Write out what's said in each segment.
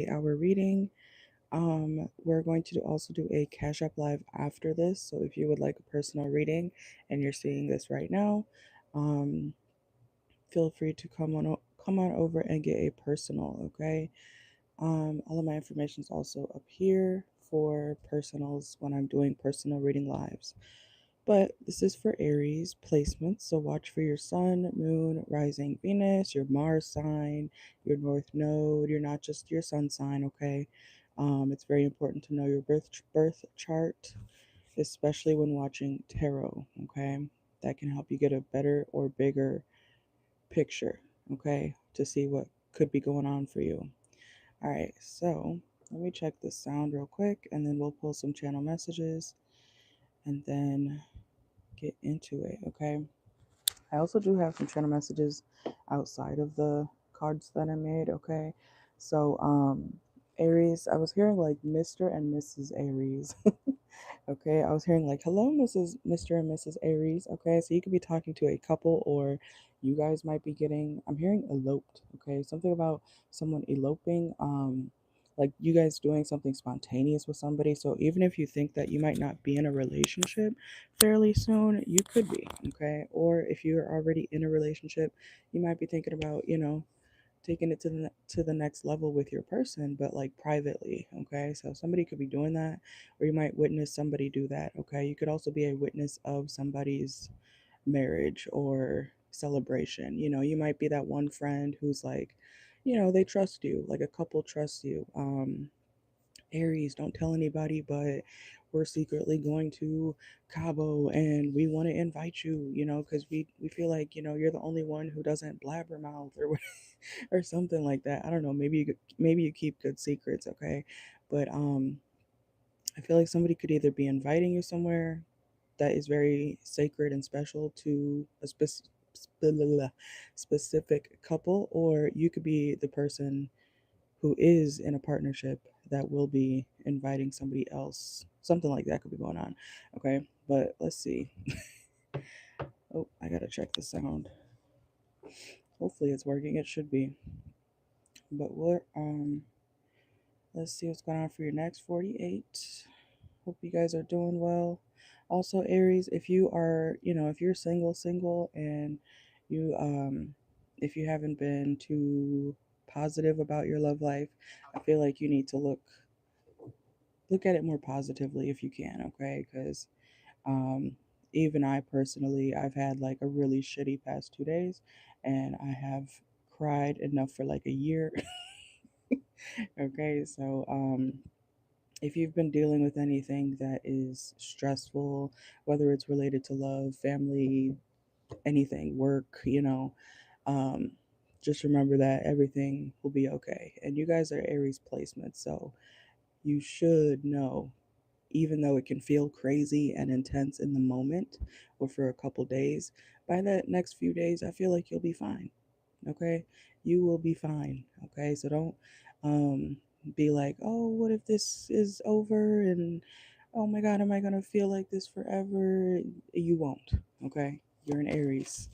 our reading. We're going to also do a Cash App Live after this. So if you would like a personal reading and you're seeing this right now, um, feel free to come on over and get a personal. Okay. All of my information is also up here for personals when I'm doing personal reading lives. But this is for Aries placements, so watch for your sun, moon, rising Venus, your Mars sign, your North Node. You're not just your sun sign, okay? It's very important to know your birth chart, especially when watching tarot, okay? That can help you get a better or bigger picture, okay, to see what could be going on for you. All right, so let me check the sound real quick, and then we'll pull some channel messages, and then get into it, okay? I also do have some channel messages outside of the cards that I made, okay? So, Aries, I was hearing like Mr. and Mrs. Aries. Okay, I was hearing like, hello, Mr. and Mrs. Aries. Okay, so you could be talking to a couple, or you guys might be getting, I'm hearing eloped. Okay, something about someone eloping. Like you guys doing something spontaneous with somebody. So even if you think that you might not be in a relationship fairly soon, you could be. Okay, or if you're already in a relationship, you might be thinking about, taking it to the next level with your person, but like privately. Okay, so somebody could be doing that, or you might witness somebody do that. Okay, you could also be a witness of somebody's marriage or celebration. You might be that one friend who's like, they trust you, like a couple trusts you. Aries, don't tell anybody, but we're secretly going to Cabo and we want to invite you, because we feel like, you're the only one who doesn't blabbermouth or or something like that. I don't know, maybe you keep good secrets, okay? But I feel like somebody could either be inviting you somewhere that is very sacred and special to a specific couple, or you could be the person who is in a partnership that will be inviting somebody else. Something like that could be going on. Okay, but let's see. Oh, I gotta check the sound. Hopefully it's working. It should be. But let's see what's going on for your next 48. Hope you guys are doing well. Also, Aries, if you are, if you're single, and you if you haven't been too positive about your love life, I feel like you need to look at it more positively if you can, okay? Because um, even I personally, I've had like a really shitty past 2 days, and I have cried enough for like a year. Okay, so if you've been dealing with anything that is stressful, whether it's related to love, family, anything, work, um, just remember that everything will be okay. And you guys are Aries placements, so you should know, even though it can feel crazy and intense in the moment or for a couple days, by the next few days, I feel like you'll be fine. Okay, you will be fine. Okay, so don't um be like, oh, what if this is over, and oh my god, am I gonna feel like this forever? You won't. Okay, you're an Aries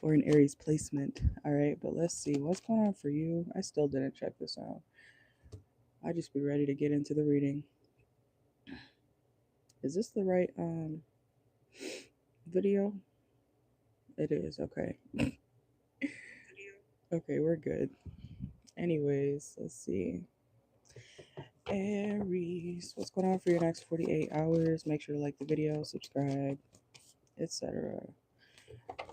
or an Aries placement. All right, but let's see what's going on for you. I still didn't check this out. I just be ready to get into the reading. Is this the right video? It is. Okay. Okay, we're good. Anyways, let's see. Aries, what's going on for your next 48 hours? Make sure to like the video, subscribe, etc. I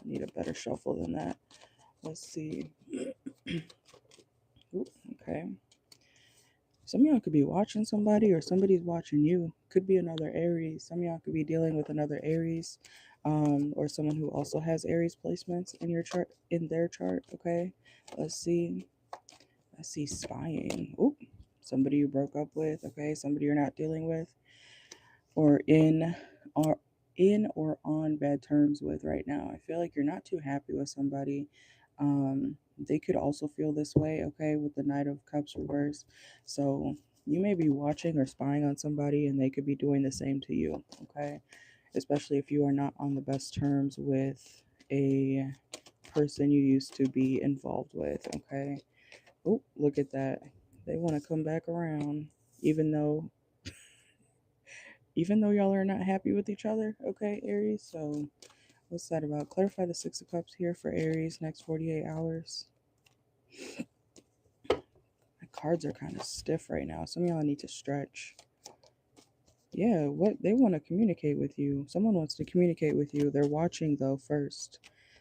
need a better shuffle than that. Let's see. Ooh, okay. Some of y'all could be watching somebody, or somebody's watching you. Could be another Aries. Some of y'all could be dealing with another Aries, or someone who also has Aries placements in your chart, in their chart. Okay. Let's see. I see spying. Ooh, somebody you broke up with. Okay, somebody you're not dealing with, or or or on bad terms with right now. I feel like you're not too happy with somebody. They could also feel this way, okay, with the Knight of Cups reverse. So you may be watching or spying on somebody, and they could be doing the same to you, okay? Especially if you are not on the best terms with a person you used to be involved with, okay? Oh, look at that. They want to come back around, even though y'all are not happy with each other. Okay, Aries. So what's that about? Clarify the Six of Cups here for Aries next 48 hours. My cards are kind of stiff right now. Some of y'all need to stretch. Yeah, what they want to communicate with you. Someone wants to communicate with you. They're watching though first.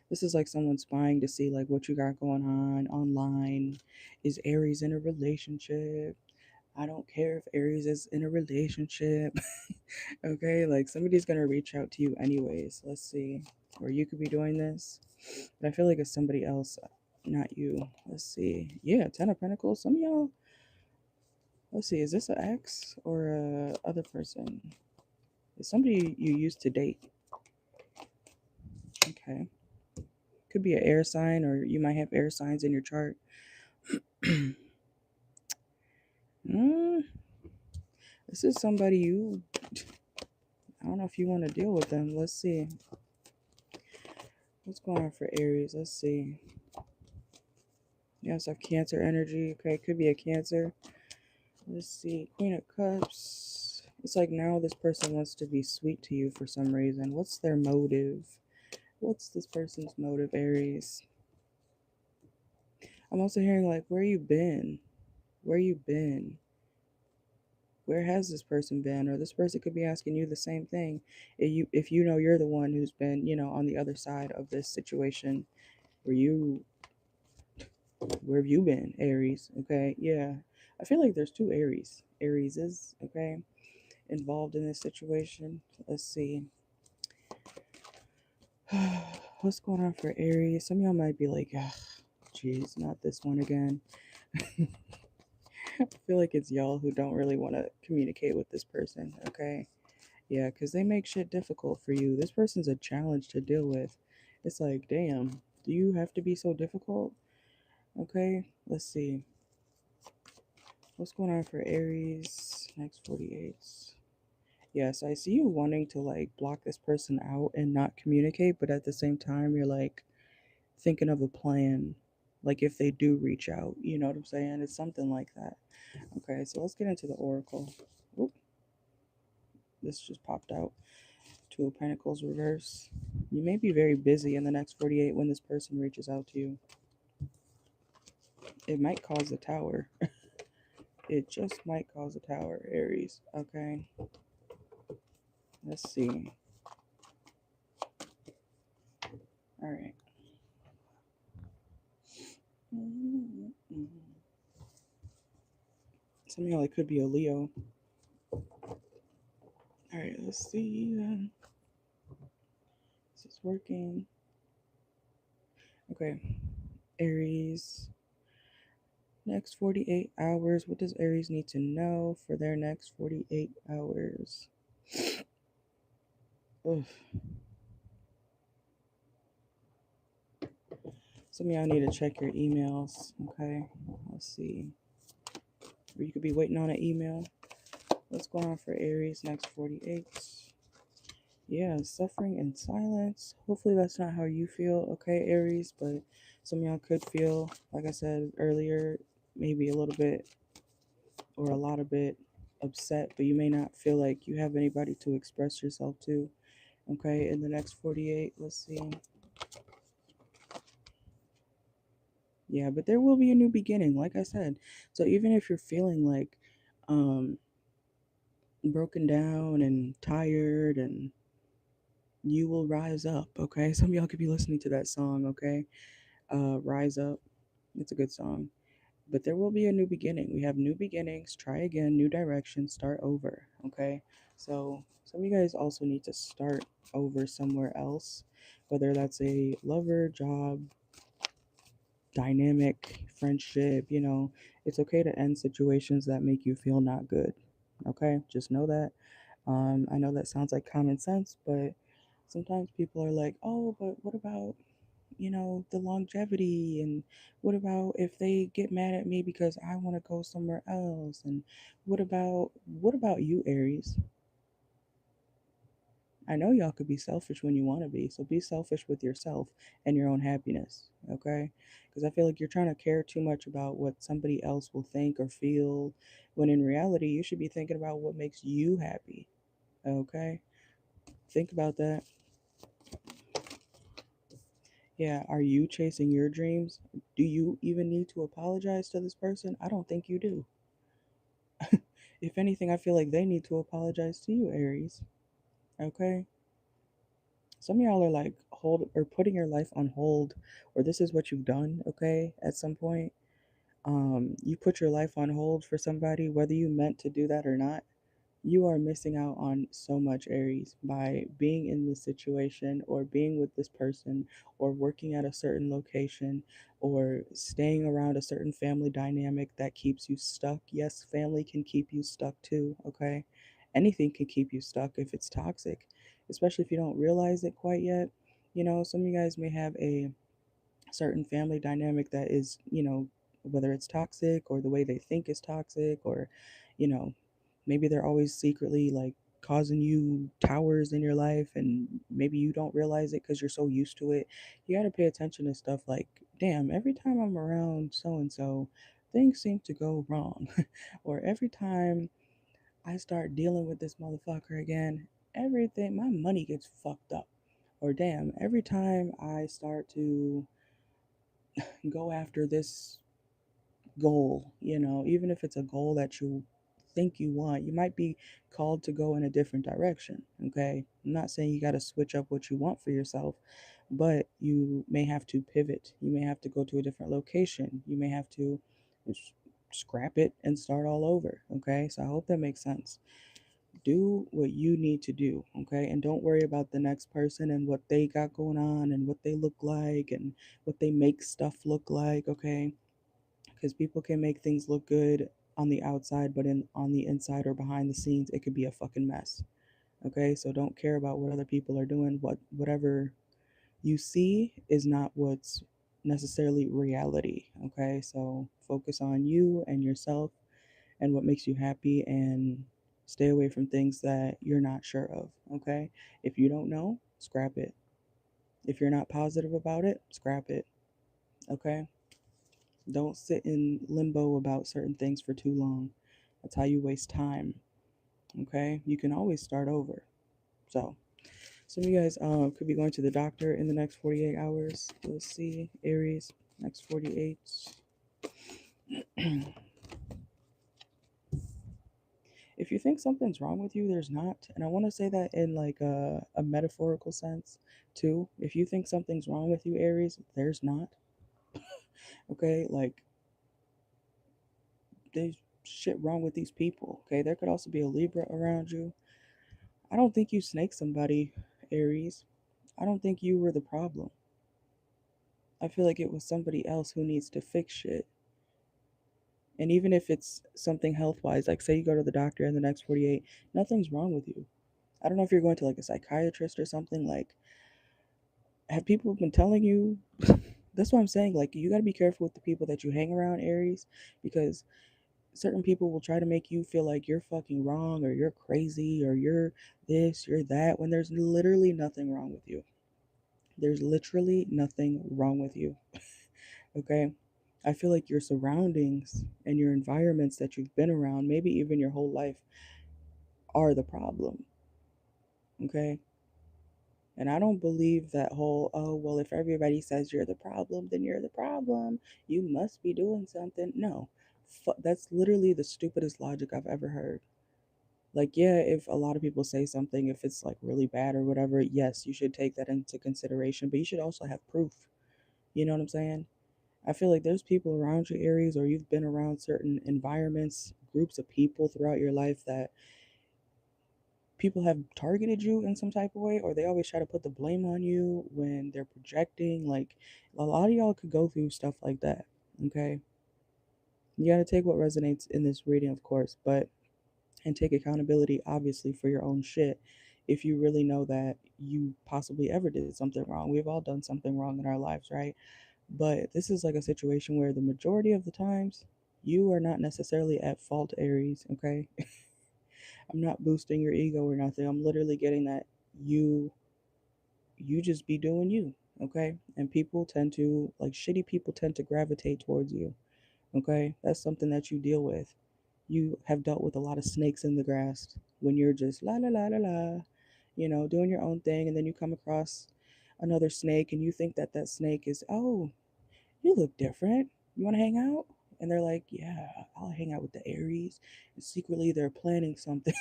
This is like someone spying to see like what you got going on online. Is Aries in a relationship? I don't care if Aries is in a relationship. Okay, like somebody's gonna reach out to you anyways. Let's see. Or you could be doing this. But I feel like it's somebody else, not you. Let's see. Yeah, Ten of Pentacles. Some of y'all. Let's see. Is this an ex or a other person? It's somebody you used to date. Okay. Could be an air sign, or you might have air signs in your chart. Mm, this is somebody you. I don't know if you want to deal with them. Let's see. What's going on for Aries? Let's see. You also have Cancer energy. Okay, could be a Cancer. Let's see. Queen of Cups. It's like now this person wants to be sweet to you for some reason. What's their motive? What's this person's motive, Aries? I'm also hearing like, where you been? Where you been? Where has this person been? Or this person could be asking you the same thing. If you know you're the one who's been, on the other side of this situation, where where have you been, Aries? Okay, yeah. I feel like there's two Aries is okay involved in this situation. Let's see. What's going on for Aries? Some of y'all might be like, geez, not this one again. I feel like it's y'all who don't really want to communicate with this person, okay? Yeah, because they make shit difficult for you. This person's a challenge to deal with. It's like, damn, do you have to be so difficult? Okay, let's see. What's going on for Aries next 48? Yes, I see you wanting to like block this person out and not communicate, but at the same time, you're like thinking of a plan. Like if they do reach out, you know what I'm saying? It's something like that. Okay, so let's get into the oracle. Oop, this just popped out. Two of Pentacles reverse. You may be very busy in the next 48 when this person reaches out to you. It might cause a tower. It just might cause a tower, Aries. Okay, let's see. All right. Some of y'all, it could be a Leo. All right, let's see. This is working. Okay, Aries. Next 48 hours. What does Aries need to know for their next 48 hours? Ugh. Some of y'all need to check your emails. Okay, let's see. Or you could be waiting on an email. What's going on for Aries next 48? Yeah, suffering in silence. Hopefully that's not how you feel, okay, Aries, but some of y'all could feel, like I said earlier, maybe a little bit or a lot of bit upset, but you may not feel like you have anybody to express yourself to, okay, in the next 48. Let's see. Yeah, but there will be a new beginning, like I said. So even if you're feeling like um broken down and tired, and you will rise up, okay? Some of y'all could be listening to that song, okay? Rise Up. It's a good song. But there will be a new beginning. We have new beginnings, try again, new direction, start over, okay? So some of you guys also need to start over somewhere else, whether that's a lover, job, dynamic, friendship, it's okay to end situations that make you feel not good, okay? Just know that. I know that sounds like common sense, but sometimes people are like, oh, but what about, the longevity? And what about if they get mad at me because I want to go somewhere else? And what about you, Aries? I know y'all could be selfish when you want to be, so be selfish with yourself and your own happiness, okay? Because I feel like you're trying to care too much about what somebody else will think or feel, when in reality, you should be thinking about what makes you happy, okay? Think about that. Yeah, are you chasing your dreams? Do you even need to apologize to this person? I don't think you do. If anything, I feel like they need to apologize to you, Aries, okay? Some of y'all are like hold or putting your life on hold, or this is what you've done, okay, at some point. You put your life on hold for somebody, whether you meant to do that or not. You are missing out on so much, Aries, by being in this situation or being with this person or working at a certain location or staying around a certain family dynamic that keeps you stuck. Yes, family can keep you stuck too, okay? Anything can keep you stuck if it's toxic, especially if you don't realize it quite yet. Some of you guys may have a certain family dynamic that is, whether it's toxic or the way they think is toxic, or, you know, maybe they're always secretly like causing you towers in your life and maybe you don't realize it because you're so used to it. You got to pay attention to stuff like, damn, every time I'm around so and so, things seem to go wrong. Or every time I start dealing with this motherfucker again, everything, my money gets fucked up. Or damn, every time I start to go after this goal, even if it's a goal that you think you want, you might be called to go in a different direction. Okay. I'm not saying you got to switch up what you want for yourself, but you may have to pivot. You may have to go to a different location. You may have to scrap it and start all over. Okay. So I hope that makes sense. Do what you need to do. Okay. And don't worry about the next person and what they got going on and what they look like and what they make stuff look like. Okay, because people can make things look good on the outside, but on the inside or behind the scenes, it could be a fucking mess. Okay, so don't care about what other people are doing. Whatever you see is not what's necessarily reality. Okay, so focus on you and yourself and what makes you happy, and stay away from things that you're not sure of. Okay, if you don't know, scrap it. If you're not positive about it, scrap it. Okay. Don't sit in limbo about certain things for too long. That's how you waste time. Okay? You can always start over. So, some of you guys could be going to the doctor in the next 48 hours. Let's see. Aries, next 48. If you think something's wrong with you, there's not. And I want to say that in like a metaphorical sense too. If you think something's wrong with you, Aries, there's not. Okay? Like, there's shit wrong with these people. Okay? There could also be a Libra around you. I don't think you snaked somebody, Aries. I don't think you were the problem. I feel like it was somebody else who needs to fix shit. And even if it's something health wise, like say you go to the doctor in the next 48, nothing's wrong with you. I don't know if you're going to like a psychiatrist or something. Like, have people been telling you? That's what I'm saying. Like, you got to be careful with the people that you hang around, Aries, because certain people will try to make you feel like you're fucking wrong or you're crazy or you're this, you're that, when there's literally nothing wrong with you. There's literally nothing wrong with you. Okay? I feel like your surroundings and your environments that you've been around, maybe even your whole life, are the problem. Okay? And I don't believe that whole, oh, well, if everybody says you're the problem, then you're the problem. You must be doing something. No. That's literally the stupidest logic I've ever heard. Like, yeah, if a lot of people say something, if it's like really bad or whatever, yes, you should take that into consideration, but you should also have proof. You know what I'm saying? I feel like there's people around you, Aries, or you've been around certain environments, groups of people throughout your life that people have targeted you in some type of way, or they always try to put the blame on you when they're projecting. Like, a lot of y'all could go through stuff like that. Okay. You got to take what resonates in this reading, of course, but, and take accountability, obviously, for your own shit. If you really know that you possibly ever did something wrong, we've all done something wrong in our lives, right? But this is like a situation where the majority of the times you are not necessarily at fault, Aries, okay? I'm not boosting your ego or nothing. I'm literally getting that you just be doing you, okay? And people tend to, like, shitty people tend to gravitate towards you, okay? That's something that you deal with. You have dealt with a lot of snakes in the grass when you're just la la la la la, doing your own thing, and then you come across another snake and you think that that snake is, oh, you look different. You want to hang out? And they're like, yeah, I'll hang out with the Aries. And secretly they're planning something.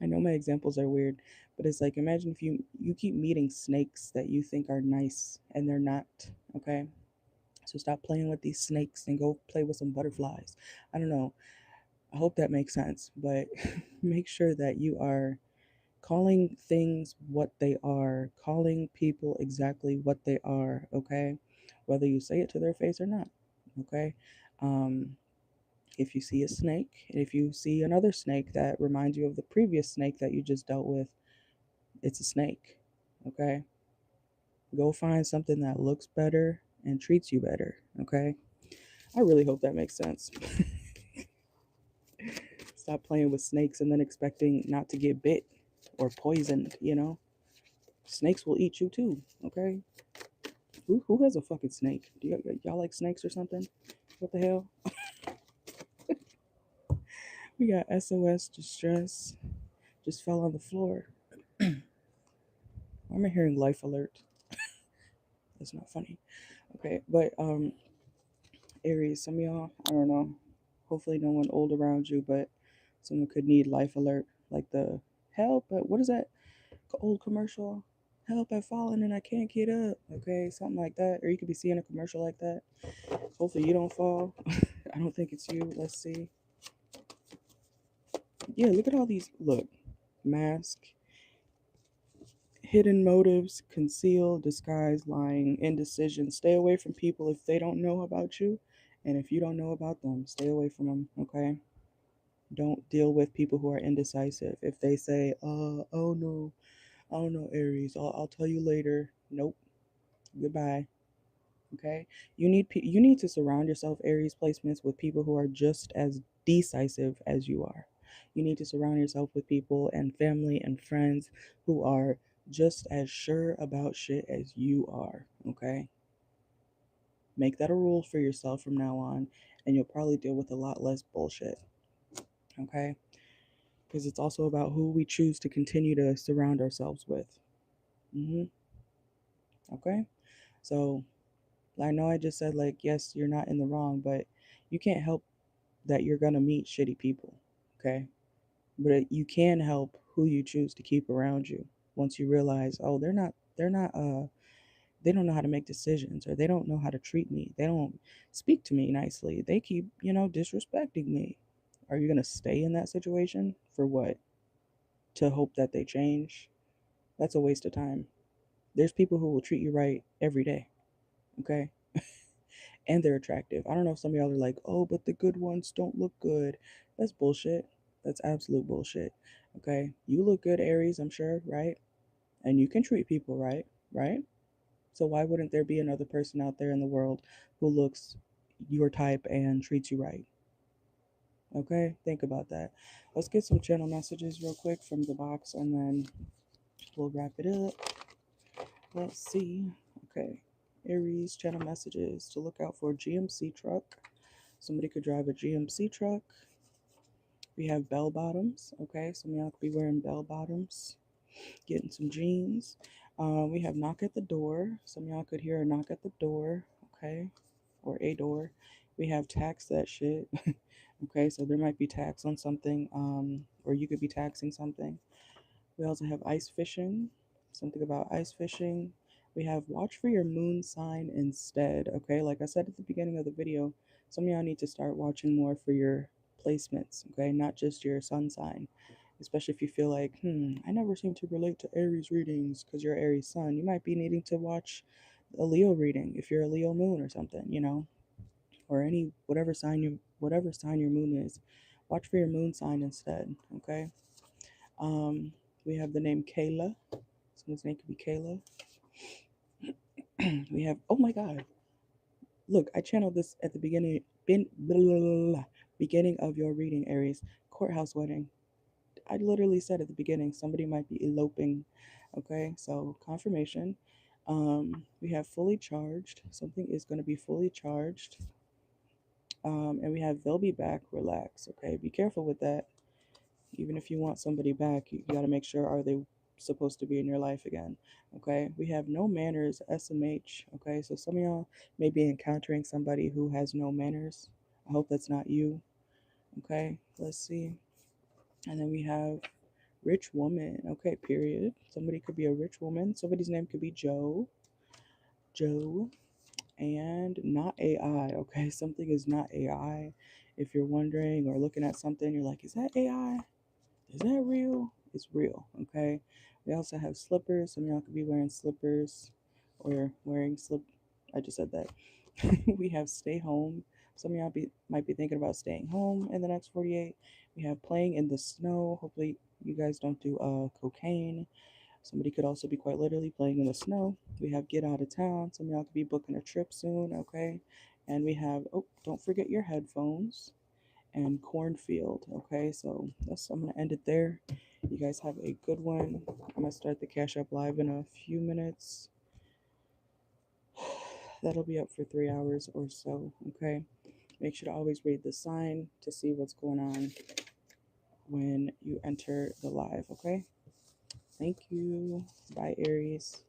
I know my examples are weird, but it's like, imagine if you keep meeting snakes that you think are nice and they're not, okay? So stop playing with these snakes and go play with some butterflies. I don't know. I hope that makes sense, but make sure that you are calling things what they are, calling people exactly what they are, okay? Whether you say it to their face or not, okay? Um, if you see a snake, if you see another snake that reminds you of the previous snake that you just dealt with, it's a snake, okay? Go find something that looks better and treats you better, okay? I really hope that makes sense. Stop playing with snakes and then expecting not to get bit or poisoned. Snakes will eat you too, okay? Who has a fucking snake? Y'all like snakes or something? What the hell? We got SOS distress. Just fell on the floor. I'm hearing life alert. That's not funny. Okay, but Aries, some of y'all, I don't know. Hopefully no one old around you, but someone could need life alert. Like the help, but what is that old commercial? Help, I've fallen and I can't get up. Okay, something like that. Or you could be seeing a commercial like that. Hopefully you don't fall. I don't think it's you. Let's see. Yeah, look at all these. Look, mask, hidden motives, conceal, disguise, lying, indecision. Stay away from people if they don't know about you. And if you don't know about them, stay away from them, okay? Don't deal with people who are indecisive. If they say, oh no, I don't know, Aries, I'll tell you later. Nope. Goodbye. Okay, you need to surround yourself, Aries placements, with people who are just as decisive as you are. You need to surround yourself with people and family and friends who are just as sure about shit as you are. Okay, make that a rule for yourself from now on, and you'll probably deal with a lot less bullshit. Okay, because it's also about who we choose to continue to surround ourselves with. hmm Okay, so I know I just said, like, yes, you're not in the wrong, but you can't help that you're going to meet shitty people, okay? But you can help who you choose to keep around you once you realize, oh, they don't know how to make decisions, or they don't know how to treat me. They don't speak to me nicely. They keep, disrespecting me. Are you going to stay in that situation for what? To hope that they change? That's a waste of time. There's people who will treat you right every day, okay? And they're attractive. I don't know if some of y'all are like, oh, but the good ones don't look good. That's bullshit. That's absolute bullshit. Okay. You look good, Aries, I'm sure, right? And you can treat people right, right? So why wouldn't there be another person out there in the world who looks your type and treats you right? Okay. Think about that. Let's get some channel messages real quick from the box and then we'll wrap it up. Let's see. Okay. Aries channel messages to look out for GMC truck. Somebody could drive a GMC truck. We have bell bottoms. Okay, some of y'all could be wearing bell bottoms, getting some jeans. We have knock at the door. Some of y'all could hear a knock at the door. Okay, or a door. We have tax that shit. Okay, so there might be tax on something, or you could be taxing something. We also have ice fishing, something about ice fishing. We have watch for your moon sign instead. Okay, like I said at the beginning of the video, some of y'all need to start watching more for your placements, okay, not just your sun sign. Especially if you feel like, I never seem to relate to Aries readings because you're Aries sun. You might be needing to watch a Leo reading if you're a Leo moon or something, or any whatever sign your moon is. Watch for your moon sign instead, okay? Um, we have the name Kayla. Someone's name could be Kayla. We have, oh my God. Look, I channeled this at the beginning of your reading, Aries. Courthouse wedding. I literally said at the beginning, somebody might be eloping. Okay, so confirmation. We have fully charged. Something is going to be fully charged. And we have they'll be back. Relax. Okay, be careful with that. Even if you want somebody back, you got to make sure, are they supposed to be in your life again? Okay, we have no manners. SMH. Okay, so some of y'all may be encountering somebody who has no manners. I hope that's not you. Okay, let's see. And then we have rich woman. Okay, period. Somebody could be a rich woman. Somebody's name could be Joe. Joe. And not AI. Okay, something is not AI. If you're wondering or looking at something, you're like, is that AI? Is that real? It's real. Okay. We also have slippers. Some of y'all could be wearing slippers or wearing slip. I just said that. We have stay home. Some of y'all might be thinking about staying home in the next 48. We have playing in the snow. Hopefully, you guys don't do cocaine. Somebody could also be quite literally playing in the snow. We have get out of town. Some of y'all could be booking a trip soon. Okay. And we have, oh, don't forget your headphones and cornfield. Okay, so I'm gonna end it there. You guys have a good one. I'm gonna start the Cash App live in a few minutes. That'll be up for 3 hours or so. Okay, make sure to always read the sign to see what's going on when you enter the live. Okay, thank you. Bye, Aries.